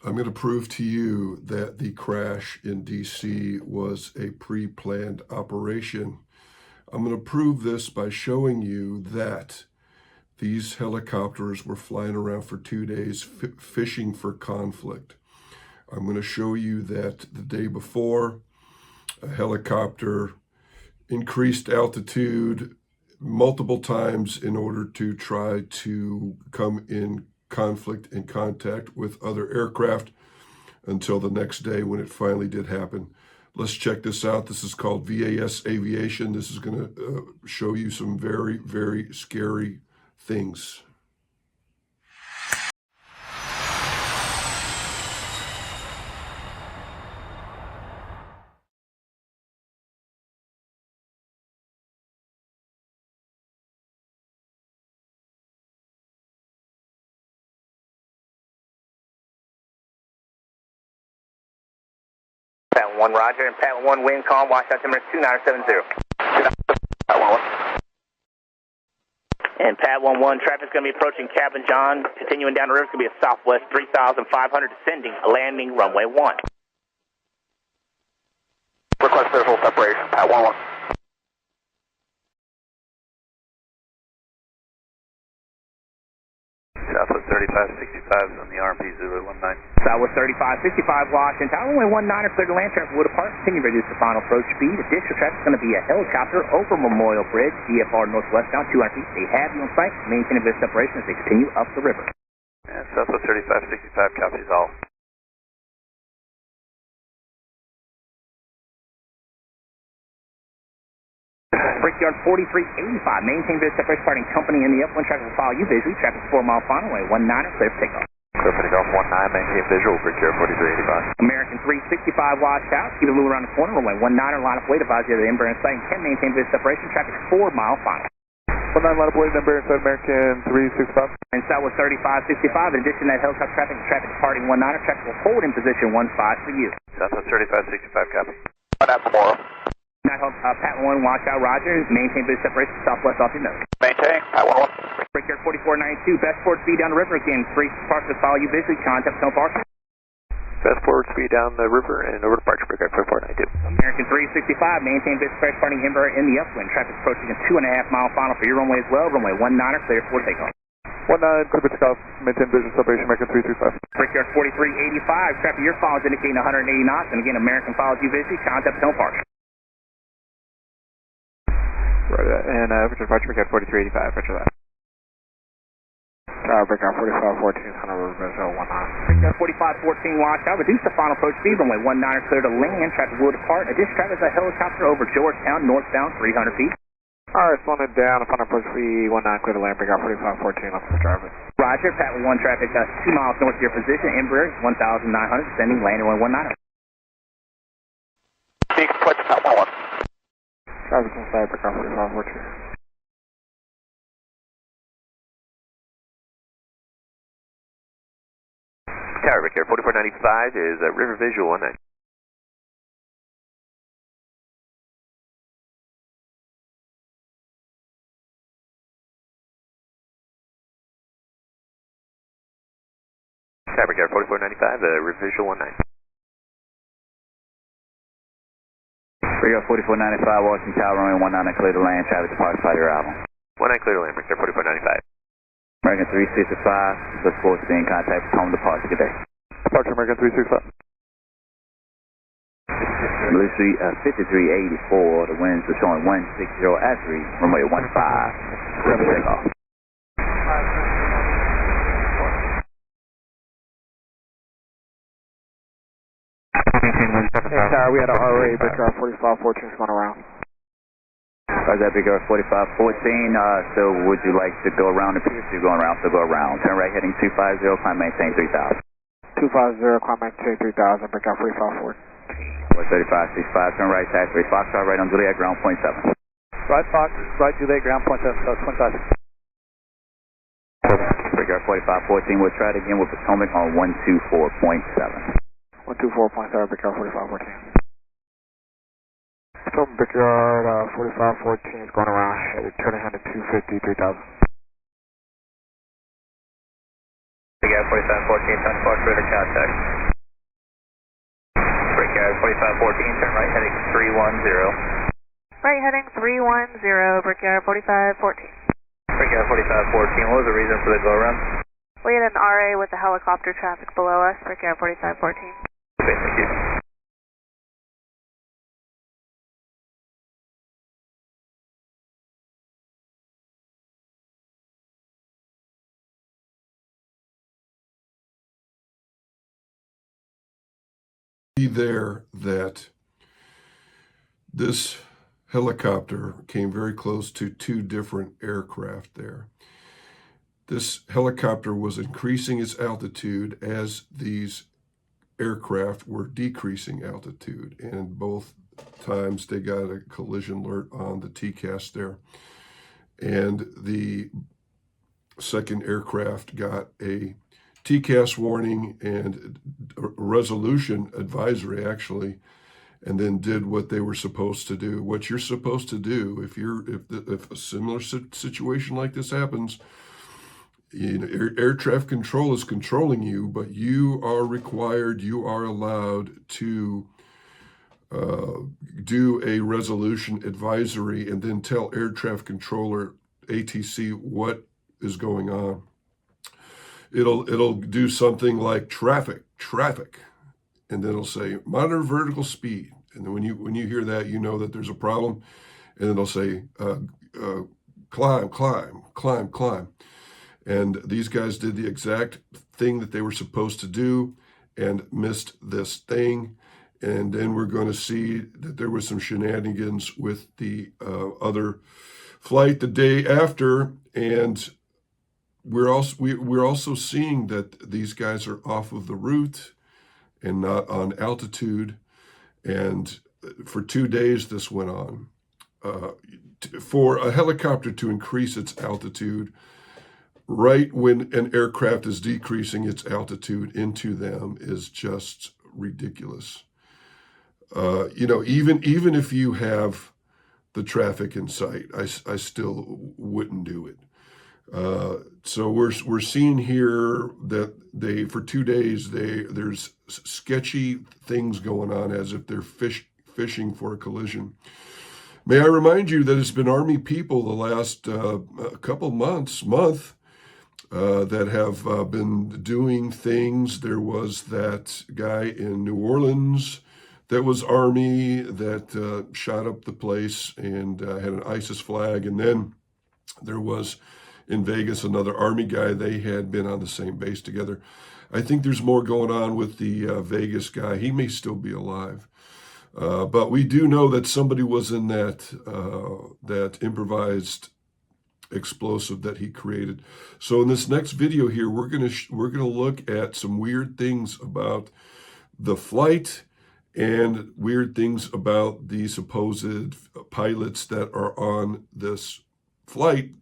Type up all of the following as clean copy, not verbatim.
I'm going to prove to you that the crash in DC was a pre-planned operation. I'm going to prove this by showing you that these helicopters were flying around for 2 days fishing for conflict. I'm going to show you that the day before, a helicopter increased altitude multiple times in order to try to come in conflict and contact with other aircraft until the next day when it finally did happen. Let's check this out. This is called VAS Aviation. This is going to show you some very, very scary things. Pat 1, roger, and Pat 1, wind calm, watch out, number 2970. And Pat 1-1, traffic's going to be approaching Cabin John, continuing down the river, it's going to be a southwest 3,500, descending, landing runway 1. Request visual separation, Pat 1-1. Southwest 3565 on the RMP 019. Southwest 3565, Washington, Tower, runway 19 are clear to land, traffic will depart, continue to reduce the final approach speed. Additional traffic is going to be a helicopter over Memorial Bridge, DFR northwest down 200 feet. They have you on site, maintaining this separation as they continue up the river. And Southwest 3565 copies all. Brickyard 4385, maintain this separation, starting company in the upwind, traffic will follow you visually, traffic 4 mile final, runway 19 are clear for takeoff. Clear for takeoff 19, maintain visual, Brickyard 4385. American 365 watched out, keep it moving around the corner, runway 19 are line up weight, advise you of the inbound site, and can maintain this separation, traffic 4 mile final. 19 line up weight, inbound site, American 365. And Southwest 3565, in addition to that helicopter traffic departing 19, traffic will hold in position 15 for you. Southwest 3565 copy. Out tomorrow. Pat 1, watch out, roger. Maintain this separation, southwest off your nose. Maintain, Pat 1-1. Brickyard 4492, best forward speed down the river again. 3 parks to follow you visually, contact no parking. Best forward speed down the river and over departure, Brickyard 4492. American 365, maintain this separation, starting Embraer in the upwind. Traffic approaching a 2.5 mile final for your runway as well. Runway 19 are clear for takeoff. 19, clear for takeoff, maintain visual separation, American 335. Brickyard 4385, traffic your follow is indicating 180 knots, and again, American follows you visually, contact no parking. Right, and Richard departure, Brickyard 4385, Richard that. Brickyard 4514 is on over visual 19. Brickyard 4514, watch out, reduce the final approach speed, runway 19 are clear to land, traffic will depart. Additional traffic is a helicopter over Georgetown, northbound 300 feet. Alright, slowing it down, final approach speed 19, clear to land, Brickyard 4514, left for driver. Roger, Pat 1 traffic 2 miles north of your position, Embraer 1900, descending, landing runway 19. Peak, approach Pat 1-1. Traffic inside, Brickyard 4514. Tower, Brickyard 4495 is River Visual 19. Tower, Brickyard 4495, River Visual 19. Brickyard 4495, Washington Tower, runway 19 clear to land, traffic departs by your album. 19 clear to land, Brickyard 4495. American 365, look forward to being in contact with home departure. Good day. Departure, American 365. Blue Street 5384, the winds are showing 160 at 3, runway 15, clear for takeoff. Tower, we had a RA, Brickyard 4514 is going around. Roger that, Brickyard 4514, so would you like to go around the pier? So you're going around, so go around. Turn right heading 250, climb maintain 3000. 250, climb maintain 3000, Brickyard 4514. 3565, turn right, taxi rate, Foxtrot right on Juliet, ground point 7. Right Fox, right Juliet, ground point 7, so 25. Brickyard 4514, we'll try it again with Potomac on 124.7. 124.7, Brickyard 4514. Potomac, Brickyard 4514 is going around, turning ahead at 250, 3000. Brickyard Brickyard 4514, turn departure radar contact. Brickyard 4514, turn right heading 310. Right heading 310, Brickyard 4514. Brickyard 4514, what was the reason for the go around? We had an RA with the helicopter traffic below us, Brickyard 4514. Okay, thank you. See there that this helicopter came very close to two different aircraft there. This helicopter was increasing its altitude as these aircraft were decreasing altitude, and both times they got a collision alert on the TCAS there. And the second aircraft got a TCAS warning and a resolution advisory, actually, and then did what they were supposed to do. What you're supposed to do if a similar situation like this happens, air traffic control is controlling you, but you are required, you are allowed to do a resolution advisory and then tell air traffic controller, ATC, what is going on. It'll do something like traffic, and then it'll say monitor vertical speed. And then when you hear that, you know that there's a problem. And then it'll say climb. And these guys did the exact thing that they were supposed to do and missed this thing. And then we're going to see that there was some shenanigans with the other flight the day after. And we're also seeing that these guys are off of the route and not on altitude. And for 2 days this went on. For a helicopter to increase its altitude right when an aircraft is decreasing its altitude into them is just ridiculous. Even if you have the traffic in sight, I still wouldn't do it. So we're seeing here that for 2 days there's sketchy things going on as if they're fishing for a collision. May I remind you that it's been Army people the last couple month that have been doing things. There was that guy in New Orleans that was Army that shot up the place and had an ISIS flag. And then there was in Vegas another Army guy. They had been on the same base together. I think there's more going on with the Vegas guy. He may still be alive. But we do know that somebody was in that improvised explosive that he created. So in this next video here, we're gonna look at some weird things about the flight and weird things about the supposed pilots that are on this flight.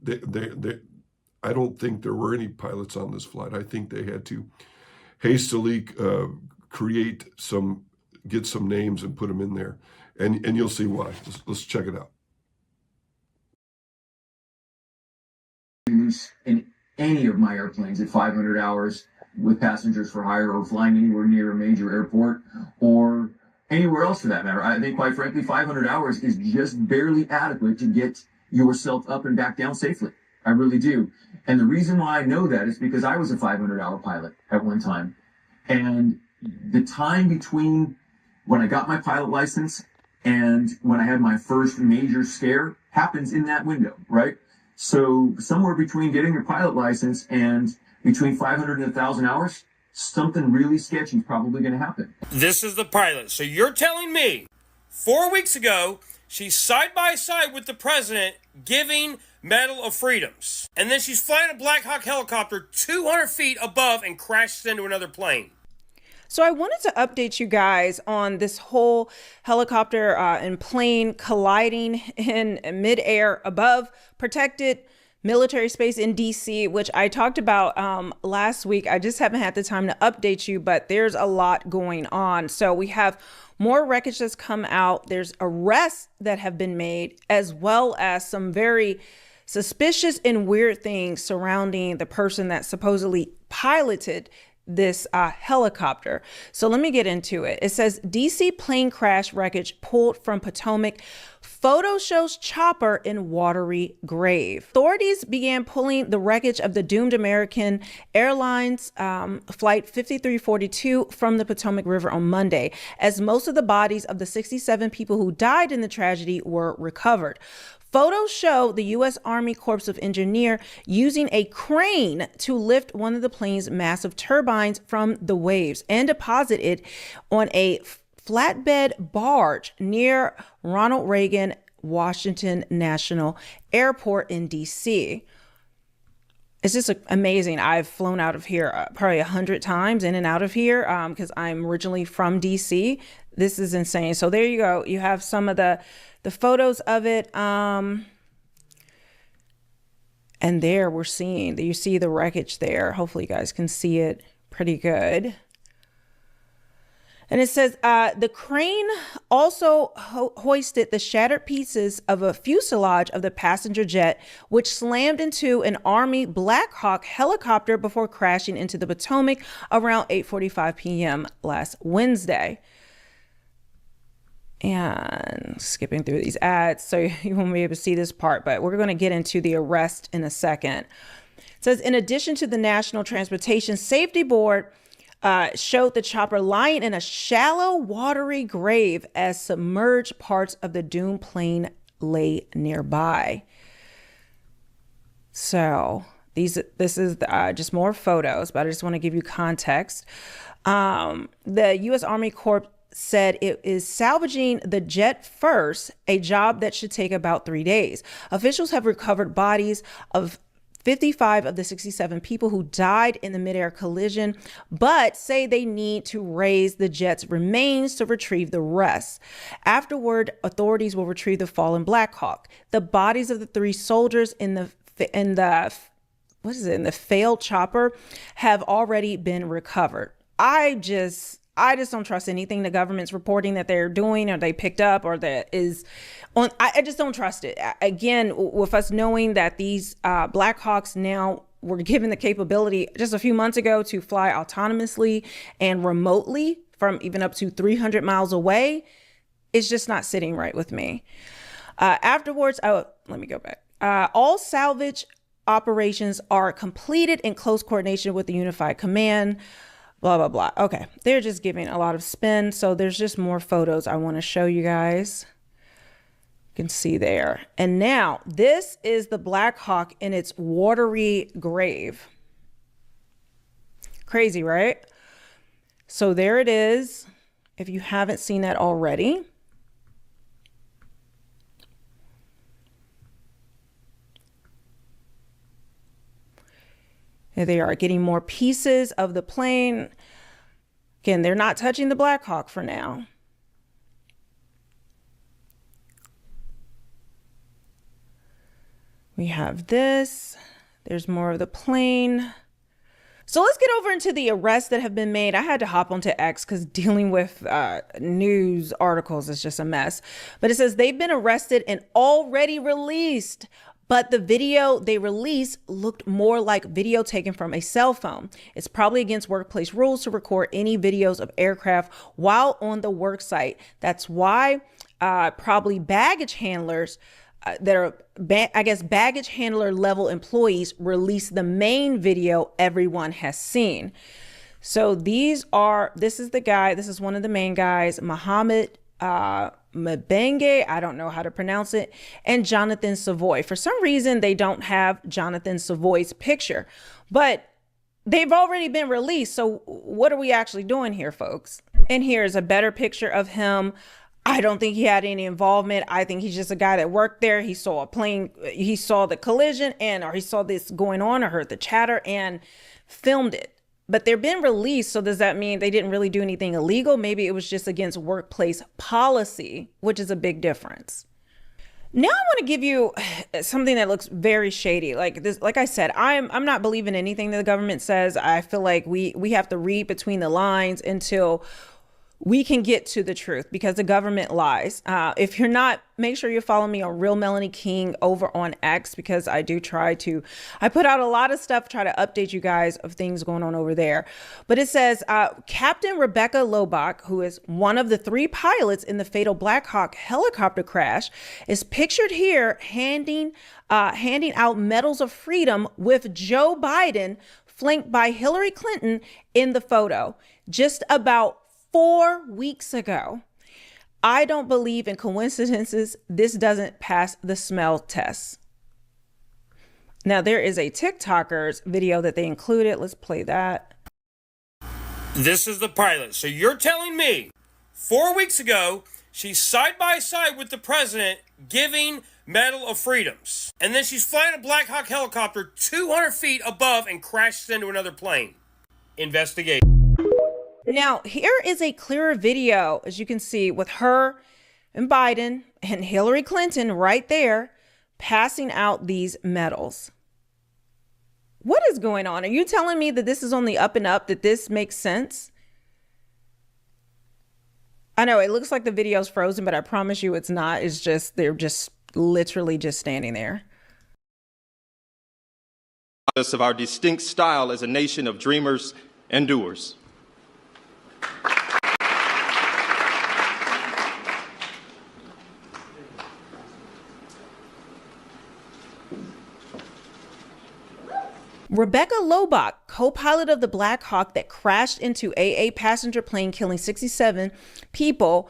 I don't think there were any pilots on this flight. I think they had to hastily get some names and put them in there, and you'll see why. Let's check it out. In any of my airplanes at 500 hours with passengers for hire or flying anywhere near a major airport or anywhere else for that matter. I think, quite frankly, 500 hours is just barely adequate to get yourself up and back down safely. I really do. And the reason why I know that is because I was a 500-hour pilot at one time. And the time between when I got my pilot license and when I had my first major scare happens in that window, right? So somewhere between getting your pilot license and between 500 and 1,000 hours, something really sketchy is probably going to happen. This is the pilot. So you're telling me 4 weeks ago, she's side by side with the president giving Medal of Freedoms. And then she's flying a Blackhawk helicopter 200 feet above and crashes into another plane. So I wanted to update you guys on this whole helicopter and plane colliding in midair above protected military space in DC, which I talked about last week. I just haven't had the time to update you, but there's a lot going on. So we have more wreckage that's come out. There's arrests that have been made, as well as some very suspicious and weird things surrounding the person that supposedly piloted this helicopter. So let me get into it. It says DC plane crash wreckage pulled from Potomac. Photo shows chopper in watery grave. Authorities began pulling the wreckage of the doomed American Airlines flight 5342 from the Potomac River on Monday, as most of the bodies of the 67 people who died in the tragedy were recovered. Photos show the U.S. Army Corps of Engineers using a crane to lift one of the plane's massive turbines from the waves and deposit it on a flatbed barge near Ronald Reagan Washington National Airport in D.C. It's just amazing. I've flown out of here probably 100 times in and out of here because I'm originally from D.C. This is insane. So there you go. You have some of the photos of it. And there we're seeing, you see the wreckage there. Hopefully you guys can see it pretty good. And it says the crane also hoisted the shattered pieces of a fuselage of the passenger jet, which slammed into an Army Blackhawk helicopter before crashing into the Potomac around 8:45 p.m. last Wednesday. And skipping through these ads, so you won't be able to see this part, but we're going to get into the arrest in a second. It says, in addition to the National Transportation Safety Board, showed the chopper lying in a shallow, watery grave as submerged parts of the doomed plane lay nearby. So this is just more photos, but I just want to give you context. The U.S. Army Corps said it is salvaging the jet first, a job that should take about 3 days. Officials have recovered bodies of 55 of the 67 people who died in the midair collision, but say they need to raise the jet's remains to retrieve the rest. Afterward, authorities will retrieve the fallen Blackhawk. The bodies of the 3 soldiers in the failed chopper have already been recovered. I just don't trust anything the government's reporting that they're doing or they picked up or that is on. I just don't trust it. Again, with us knowing that these Blackhawks now were given the capability just a few months ago to fly autonomously and remotely from even up to 300 miles away, it's just not sitting right with me. Afterwards, let me go back. All salvage operations are completed in close coordination with the Unified Command. Blah, blah, blah. Okay, they're just giving a lot of spin. So there's just more photos I want to show you guys. You can see there. And now this is the Blackhawk in its watery grave. Crazy, right? So there it is. If you haven't seen that already. Here they are getting more pieces of the plane. Again, they're not touching the Blackhawk for now. We have this. There's more of the plane. So let's get over into the arrests that have been made. I had to hop onto X because dealing with news articles is just a mess. But it says they've been arrested and already released. But the video they released looked more like video taken from a cell phone. It's probably against workplace rules to record any videos of aircraft while on the work site. That's why probably baggage handlers that are, baggage handler level employees release the main video everyone has seen. So this is the guy, this is one of the main guys, Mohammed Mbenge, I don't know how to pronounce it, and Jonathan Savoy. For some reason, they don't have Jonathan Savoy's picture, but they've already been released. So what are we actually doing here, folks? And here's a better picture of him. I don't think he had any involvement. I think he's just a guy that worked there. He saw a plane, he saw the collision or he saw this going on or heard the chatter and filmed it. But they're been released. So does that mean they didn't really do anything illegal? Maybe it was just against workplace policy, which is a big difference. Now I want to give you something that looks very shady. Like this, like I said, I'm not believing anything that the government says. I feel like we have to read between the lines until we can get to the truth because the government lies. If you're not, make sure you follow me on Real Melanie King over on X, because I do I put out a lot of stuff, try to update you guys of things going on over there. But it says Captain Rebecca Lobach, who is one of the 3 pilots in the fatal Blackhawk helicopter crash, is pictured here handing out medals of freedom with Joe Biden flanked by Hillary Clinton in the photo. Just about 4 weeks ago. I don't believe in coincidences. This doesn't pass the smell test. Now, there is a TikToker's video that they included. Let's play that. This is the pilot. So you're telling me 4 weeks ago, she's side by side with the president giving Medal of Freedoms. And then she's flying a Blackhawk helicopter 200 feet above and crashes into another plane. Investigate. Now, here is a clearer video, as you can see, with her and Biden and Hillary Clinton right there passing out these medals. What is going on? Are you telling me that this is on the up and up, that this makes sense? I know it looks like the video's frozen, but I promise you it's not. It's just, they're just literally just standing there. Of our distinct style as a nation of dreamers and doers. Rebecca Lobach, co-pilot of the Blackhawk that crashed into a passenger plane, killing 67 people,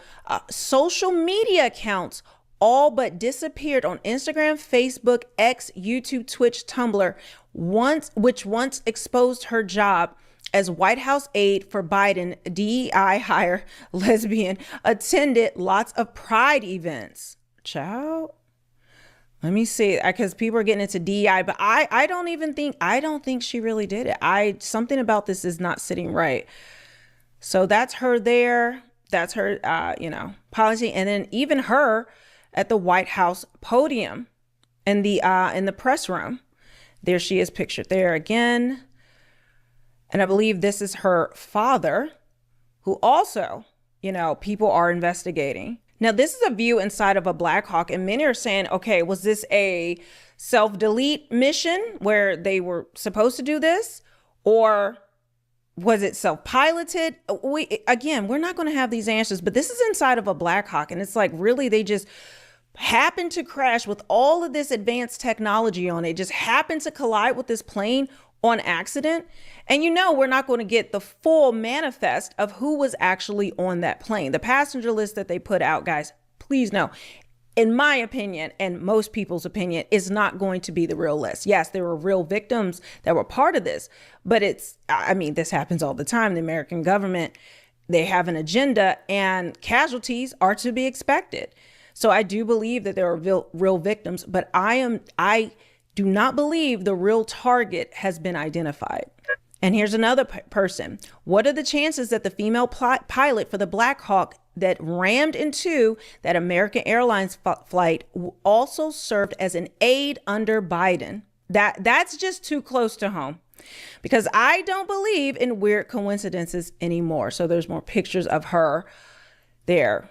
social media accounts all but disappeared on Instagram, Facebook, X, YouTube, Twitch, Tumblr, which once exposed her job as White House aide for Biden, DEI hire, lesbian, attended lots of pride events. Child. Let me see, because people are getting into DEI, but I don't think she really did it. Something about this is not sitting right. So that's her there. That's her, policy. And then even her at the White House podium in the press room. There she is pictured there again. And I believe this is her father, who also, people are investigating. Now, this is a view inside of a Blackhawk, and many are saying, okay, was this a self-delete mission where they were supposed to do this? Or was it self-piloted? We're not going to have these answers, but this is inside of a Blackhawk, and it's like, really, they just happened to crash with all of this advanced technology on it, just happened to collide with this plane on accident. And we're not going to get the full manifest of who was actually on that plane. The passenger list that they put out, guys, please know, in my opinion and most people's opinion, is not going to be the real list. Yes, there were real victims that were part of this, but this happens all the time. The American government, they have an agenda, and casualties are to be expected. So I do believe that there are real victims, but I do not believe the real target has been identified. And here's another person. What are the chances that the female pilot for the Blackhawk that rammed into that American Airlines flight also served as an aide under Biden? That's just too close to home, because I don't believe in weird coincidences anymore. So there's more pictures of her there.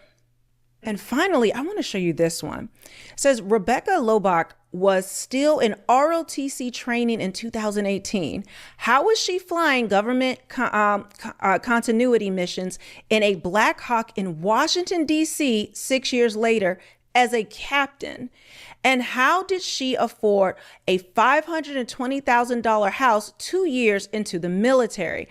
And finally, I want to show you this one. It says Rebecca Lobach was still in ROTC training in 2018. How was she flying government continuity missions in a Blackhawk in Washington, D.C. 6 years later as a captain? And how did she afford a $520,000 house 2 years into the military?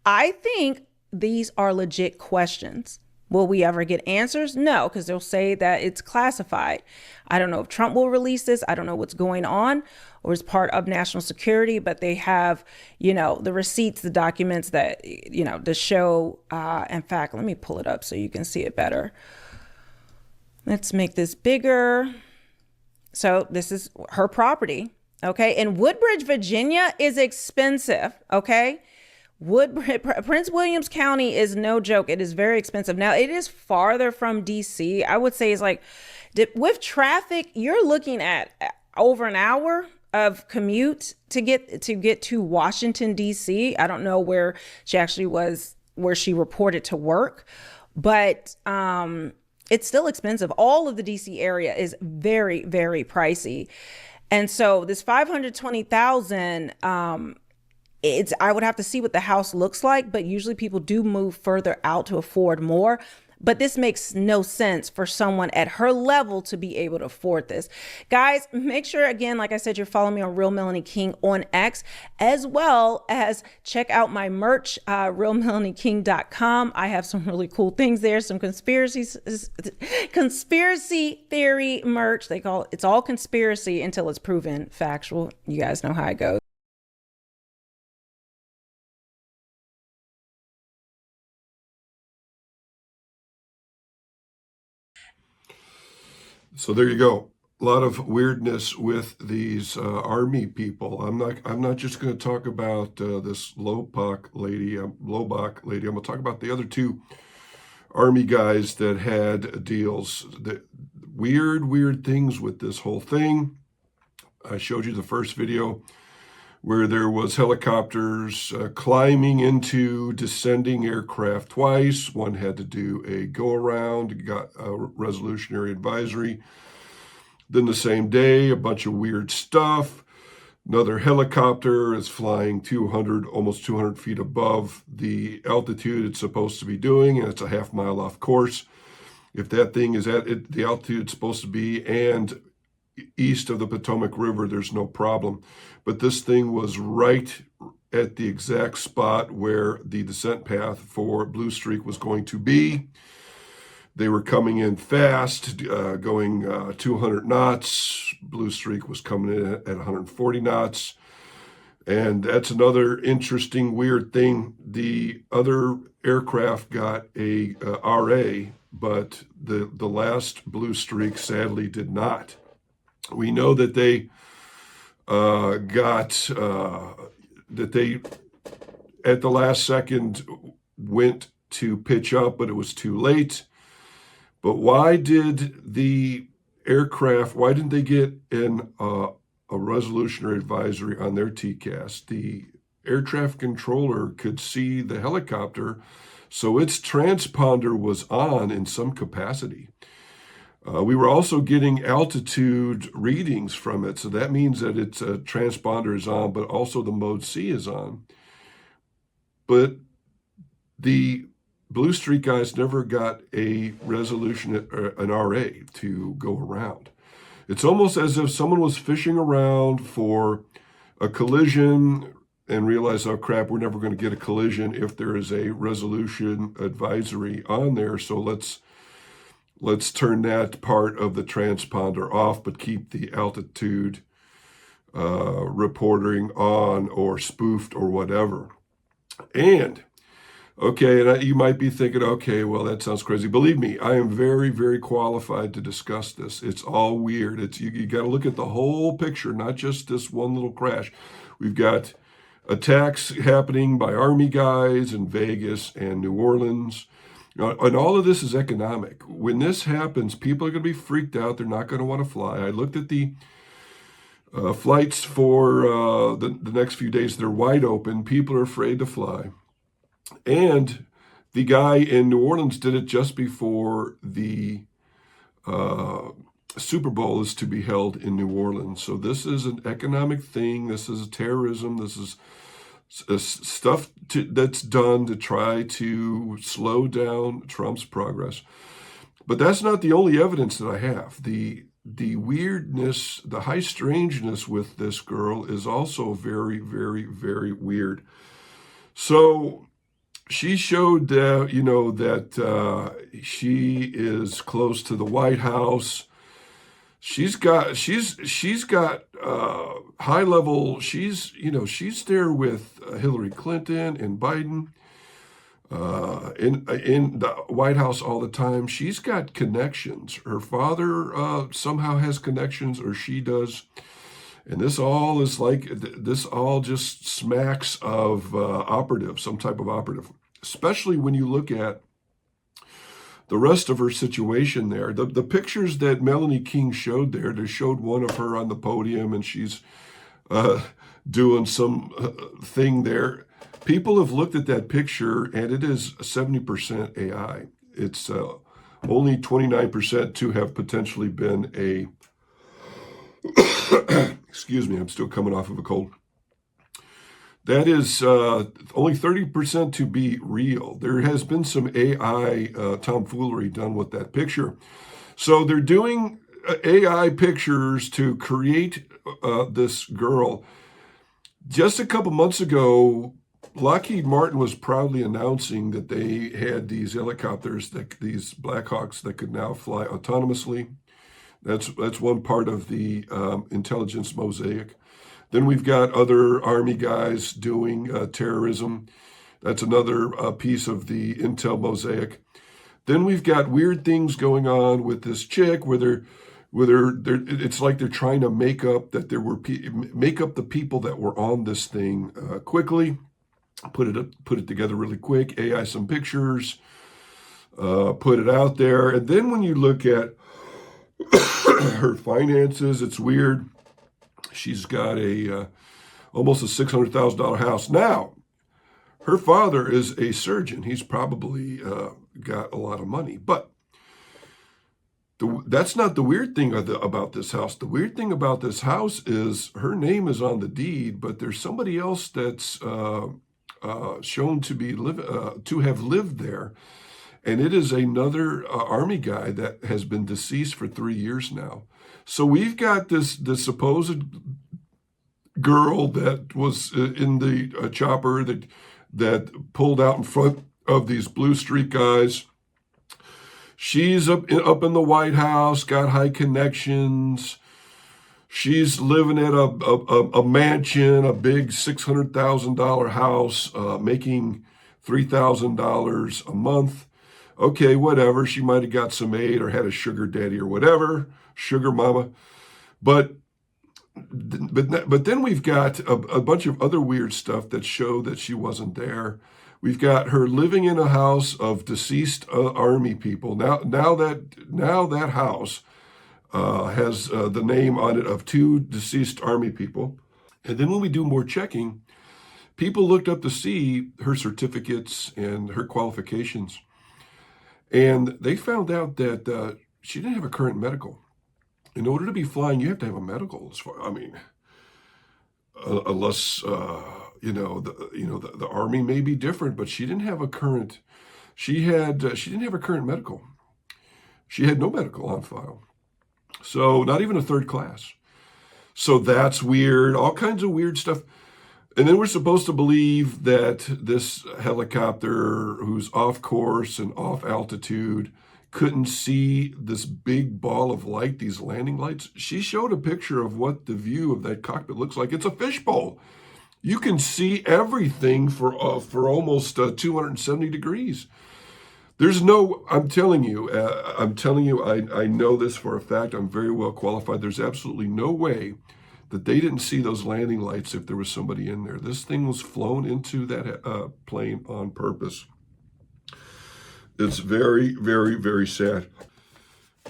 I think these are legit questions. Will we ever get answers? No, because they'll say that it's classified. I don't know if Trump will release this. I don't know what's going on or is part of national security, but they have, the receipts, the documents that, to show. In fact, let me pull it up so you can see it better. Let's make this bigger. So this is her property. Okay. And Woodbridge, Virginia is expensive. Okay. Prince Williams County is no joke. It is very expensive. Now, it is farther from DC. I would say it's like, with traffic, you're looking at over an hour of commute to get to Washington, DC. I don't know where she actually was, where she reported to work, but it's still expensive. All of the DC area is very, very pricey. And so this 520,000, I would have to see what the house looks like, but usually people do move further out to afford more. But this makes no sense for someone at her level to be able to afford this. Guys, make sure, again, like I said, you're following me on Real Melanie King on X, as well as check out my merch, realmelanieking.com. I have some really cool things there, some conspiracy theory merch. They call it's all conspiracy until it's proven factual. You guys know how it goes. So there you go. A lot of weirdness with these army people. I'm not just going to talk about this Lobach lady. I'm going to talk about the other two army guys that had deals. The weird things with this whole thing. I showed you the first video where there was helicopters climbing into descending aircraft twice. One had to do a go-around, got a resolutionary advisory. Then the same day, a bunch of weird stuff. Another helicopter is flying 200, almost 200 feet above the altitude it's supposed to be doing, and it's a half mile off course. If that thing is at the altitude it's supposed to be and east of the Potomac River, there's no problem. But this thing was right at the exact spot where the descent path for Blue Streak was going to be. They were coming in fast, going 200 knots. Blue Streak was coming in at 140 knots. And that's another interesting, weird thing. The other aircraft got a RA, but the last Blue Streak sadly did not. We know that they that they at the last second went to pitch up, but it was too late. But why did the aircraft, why didn't they get a resolutionary advisory on their TCAS? The air traffic controller could see the helicopter, so its transponder was on in some capacity. We were also getting altitude readings from it, so that means that its transponder is on, but also the mode C is on. But the Blue Streak guys never got a resolution, an RA to go around. It's almost as if someone was fishing around for a collision and realized, oh crap, we're never going to get a collision if there is a resolution advisory on there, so let's turn that part of the transponder off, but keep the altitude reporting on or spoofed or whatever. And, okay, and you might be thinking, okay, well, that sounds crazy. Believe me, I am very, very qualified to discuss this. It's all weird. You got to look at the whole picture, not just this one little crash. We've got attacks happening by Army guys in Vegas and New Orleans. And all of this is economic. When this happens, people are going to be freaked out. They're not going to want to fly. I looked at the flights for the next few days. They're wide open. People are afraid to fly. And the guy in New Orleans did it just before the Super Bowl is to be held in New Orleans. So this is an economic thing. This is terrorism. This is stuff that's done to try to slow down Trump's progress. But that's not the only evidence that I have. The weirdness, the high strangeness with this girl is also very, very, very weird. So she showed that, that she is close to the White House. She's got high level. She's there with Hillary Clinton and Biden in the White House all the time. She's got connections. Her father somehow has connections, or she does. And this all just smacks of operative, some type of operative, especially when you look at the rest of her situation there. The pictures that Melanie King showed there, they showed one of her on the podium and she's doing some thing there. People have looked at that picture and it is 70% AI. It's only 29% to have potentially been a, excuse me, I'm still coming off of a cold. That is only 30% to be real. There has been some AI tomfoolery done with that picture. So they're doing AI pictures to create this girl. Just a couple months ago, Lockheed Martin was proudly announcing that they had these helicopters, these Blackhawks that could now fly autonomously. That's one part of the intelligence mosaic. Then we've got other Army guys doing terrorism. That's another piece of the intel mosaic. Then we've got weird things going on with this chick where it's like they're trying to make up that make up the people that were on this thing quickly, put it together really quick, AI some pictures, put it out there, and then when you look at her finances, it's weird. She's got almost a $600,000 house. Now, her father is a surgeon. He's probably got a lot of money. But that's not the weird thing about this house. The weird thing about this house is her name is on the deed, but there's somebody else that's shown to have lived there. And it is another Army guy that has been deceased for 3 years now. So we've got this supposed girl that was in the chopper that pulled out in front of these Blue Streak guys. She's up in the White House, got high connections. She's living at a mansion, a big $600,000 house, making $3,000 a month. Okay, whatever. She might have got some aid or had a sugar daddy or whatever, sugar mama. But then we've got a bunch of other weird stuff that show that she wasn't there. We've got her living in a house of deceased Army people. Now that house has the name on it of 2 deceased Army people. And then when we do more checking, people looked up to see her certificates and her qualifications. And they found out that she didn't have a current medical. In order to be flying, you have to have a medical. Unless the Army may be different, but she didn't have a current. She didn't have a current medical. She had no medical on file. So not even a 3rd class. So that's weird. All kinds of weird stuff. And then we're supposed to believe that this helicopter, who's off course and off altitude, couldn't see this big ball of light, these landing lights. She showed a picture of what the view of that cockpit looks like. It's a fishbowl. You can see everything for almost 270 degrees. There's no, I'm telling you, I know this for a fact. I'm very well qualified. There's absolutely no way that they didn't see those landing lights if there was somebody in there. This thing was flown into that plane on purpose. It's very, very, very sad.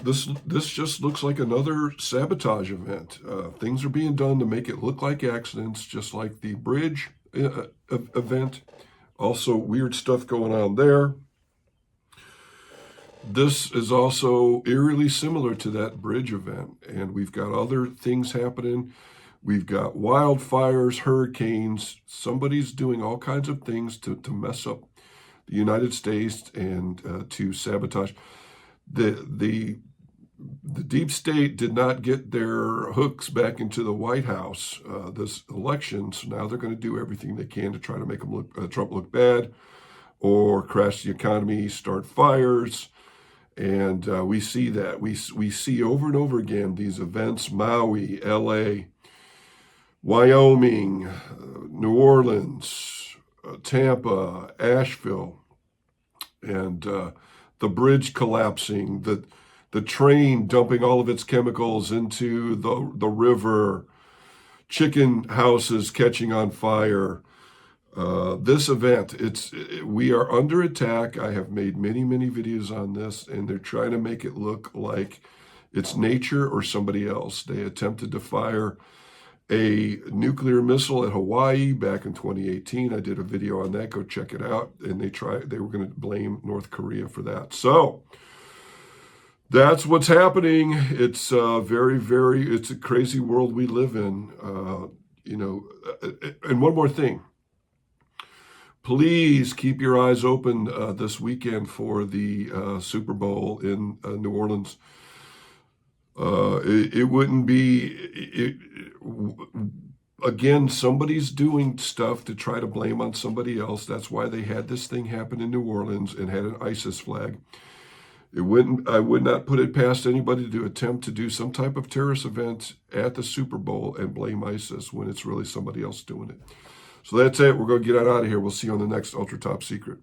This just looks like another sabotage event. Things are being done to make it look like accidents, just like the bridge event. Also, weird stuff going on there. This is also eerily similar to that bridge event, and we've got other things happening. We've got wildfires, hurricanes. Somebody's doing all kinds of things to mess up the United States and to sabotage. The deep state did not get their hooks back into the White House this election, so now they're going to do everything they can to try to make Trump look bad, or crash the economy, start fires. And we see that. We see over and over again these events: Maui, LA, Wyoming, New Orleans, Tampa, Asheville, and the bridge collapsing, the train dumping all of its chemicals into the river, chicken houses catching on fire. This event, we are under attack. I have made many, many videos on this, and they're trying to make it look like it's nature or somebody else. They attempted to fire a nuclear missile at Hawaii back in 2018. I did a video on that. Go check it out. And they were going to blame North Korea for that. So that's what's happening. It's it's a crazy world we live in. And one more thing. Please keep your eyes open this weekend for the Super Bowl in New Orleans. Again, somebody's doing stuff to try to blame on somebody else. That's why they had this thing happen in New Orleans and had an ISIS flag. I would not put it past anybody to attempt to do some type of terrorist event at the Super Bowl and blame ISIS when it's really somebody else doing it. So that's it. We're going to get out of here. We'll see you on the next Ultra Top Secret.